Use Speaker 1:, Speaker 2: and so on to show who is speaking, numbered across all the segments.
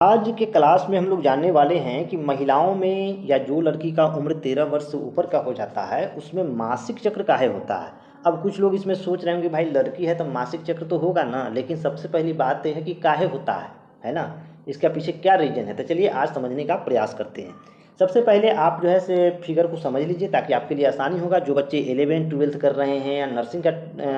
Speaker 1: आज के क्लास में हम लोग जानने वाले हैं कि महिलाओं में या जो लड़की का उम्र 13 वर्ष से ऊपर का हो जाता है उसमें मासिक चक्र काहे होता है। अब कुछ लोग इसमें सोच रहे होंगे भाई लड़की है तो मासिक चक्र तो होगा ना, लेकिन सबसे पहली बात यह है कि काहे होता है ना। इसका पीछे क्या रीजन है, तो चलिए आज समझने का प्रयास करते हैं। सबसे पहले आप जो है से फिगर को समझ लीजिए ताकि आपके लिए आसानी होगा। जो बच्चे 11वीं 12वीं कर रहे हैं या नर्सिंग का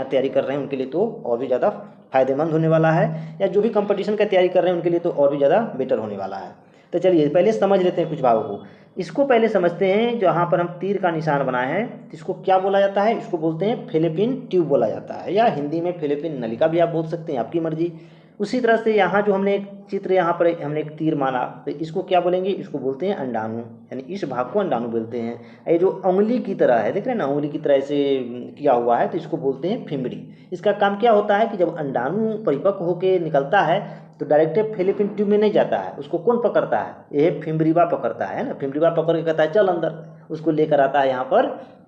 Speaker 1: तैयारी कर रहे हैं उनके लिए तो और भी ज़्यादा फायदेमंद होने वाला है, या जो भी कंपटीशन का तैयारी कर रहे हैं उनके लिए तो और भी ज़्यादा बेटर होने वाला है। तो चलिए पहले समझ लेते हैं कुछ भावों को। इसको पहले समझते हैं। जहाँ पर हम तीर का निशान बनाए हैं इसको क्या बोला जाता है, इसको बोलते हैं फिलिपिन ट्यूब बोला जाता है, या हिंदी में फिलिपिन नलिका भी आप बोल सकते हैं, आपकी मर्जी। उसी तरह से यहाँ जो हमने एक चित्र, यहाँ पर हमने एक तीर माना तो इसको क्या बोलेंगे, इसको बोलते हैं अंडाणु, यानी इस भाग को अंडाणु बोलते हैं। ये जो उंगली की तरह है, देख रहे हैं ना, उंगली की तरह से किया हुआ है तो इसको बोलते हैं फिमड़ी। इसका काम क्या होता है कि जब अंडाणु परिपक्व होकर निकलता है तो डायरेक्ट फिलिपिन ट्यूब में नहीं जाता है, उसको कौन पकड़ता है, यह फिमरीवा पकड़ता है ना। फिमरीवा पकड़ के कहता है चल अंदर, उसको लेकर आता है यहाँ पर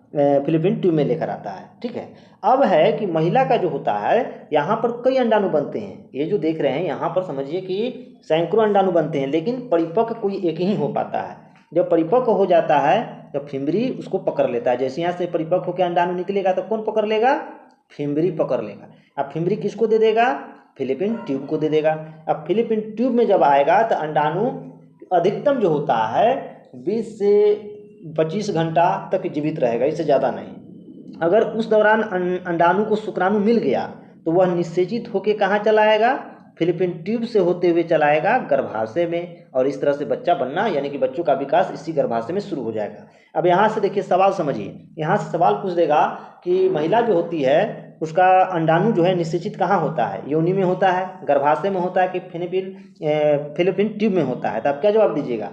Speaker 1: फिलिपिन ट्यूब में लेकर आता है। ठीक है। अब है कि महिला का जो होता है यहाँ पर कई अंडाणु बनते हैं। ये जो देख रहे हैं यहाँ पर समझिए कि सैकड़ों अंडाणु बनते हैं, लेकिन परिपक्व कोई एक ही हो पाता है। जब परिपक्व हो जाता है तो फिमरी उसको पकड़ लेता है। जैसे यहाँ से परिपक्व होकर अंडाणु निकलेगा तो कौन पकड़ लेगा, फिमरी पकड़ लेगा। अब फिमरी किसको दे देगा, फिलिपिन ट्यूब को दे देगा। अब फिलिपिन ट्यूब में जब आएगा तो अंडाणु अधिकतम जो होता है 20 से 25 घंटा तक जीवित रहेगा, इससे ज़्यादा नहीं। अगर उस दौरान अंडाणु को शुक्राणु मिल गया तो वह निषेचित होकर कहाँ चलाएगा, फिलिपिन ट्यूब से होते हुए चलाएगा गर्भाशय में, और इस तरह से बच्चा बनना यानी कि बच्चों का विकास इसी गर्भाशय में शुरू हो जाएगा। अब यहाँ से देखिए सवाल समझिए, यहाँ से सवाल पूछ देगा कि महिला जो होती है उसका अंडाणु जो है निषेचित कहाँ होता है, योनि में होता है, गर्भाशय में होता है कि फिलिपिन ट्यूब में होता है। तो आप क्या जवाब दीजिएगा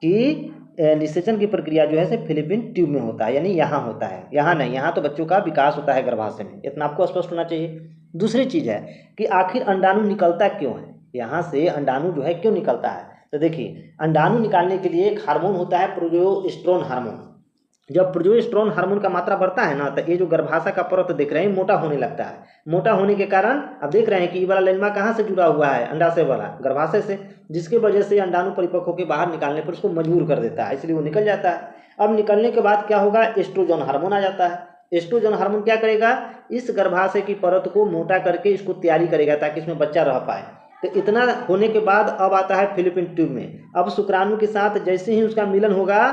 Speaker 1: कि निषेचन की प्रक्रिया जो है से फिलिपिन ट्यूब में होता है, यानी यहाँ होता है, यहाँ नहीं। यहाँ तो बच्चों का विकास होता है गर्भाशय में, इतना आपको स्पष्ट होना चाहिए। दूसरी चीज़ है कि आखिर अंडाणु निकलता क्यों है, यहाँ से अंडाणु जो है क्यों निकलता है। तो देखिए अंडाणु निकालने के लिए एक हार्मोन होता है प्रोजेस्टेरोन हार्मोन। जब प्रोजेस्टेरोन हार्मोन का मात्रा बढ़ता है ना तो ये जो गर्भाशय का परत देख रहे हैं मोटा होने लगता है। मोटा होने के कारण अब देख रहे हैं कि ये वाला लेनमा कहाँ से जुड़ा हुआ है, अंडाशय वाला गर्भाशय से, जिसकी वजह से अंडाणु परिपक्व होकर बाहर निकालने पर उसको मजबूर कर देता है, इसलिए वो निकल जाता है। अब निकलने के बाद क्या होगा, एस्ट्रोजन हार्मोन आ जाता है। एस्ट्रोजन हार्मोन क्या करेगा, इस गर्भाशय की परत को मोटा करके इसको तैयारी करेगा ताकि इसमें बच्चा रह पाए। तो इतना होने के बाद अब आता है फिलिपिन ट्यूब में। अब शुक्राणु के साथ जैसे ही उसका मिलन होगा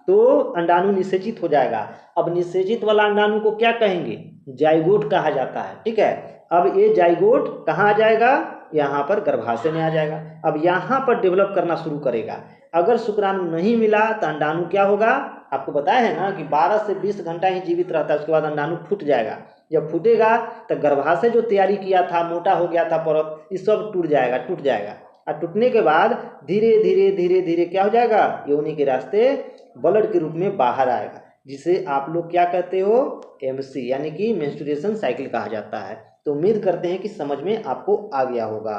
Speaker 1: तो अंडाणु निषेचित हो जाएगा। अब निषेचित वाला अंडाणु को क्या कहेंगे, जाइगोट कहा जाता है। ठीक है। अब ये जाइगोट कहाँ आ जाएगा, यहाँ पर गर्भाशय में आ जाएगा। अब यहाँ पर डेवलप करना शुरू करेगा। अगर शुक्राणु नहीं मिला तो अंडाणु क्या होगा, आपको बताया है ना कि 12 से 20 घंटा ही जीवित रहता है, उसके बाद अंडाणु फूट जाएगा। जब फूटेगा तो गर्भाशय जो तैयारी किया था, मोटा हो गया था परत, ये सब टूट जाएगा। और टूटने के बाद धीरे धीरे धीरे धीरे क्या हो जाएगा, योनि के रास्ते ब्लड के रूप में बाहर आएगा, जिसे आप लोग क्या कहते हो, एमसी यानी कि मेंस्ट्रुएशन साइकिल कहा जाता है। तो उम्मीद करते हैं कि समझ में आपको आ गया होगा।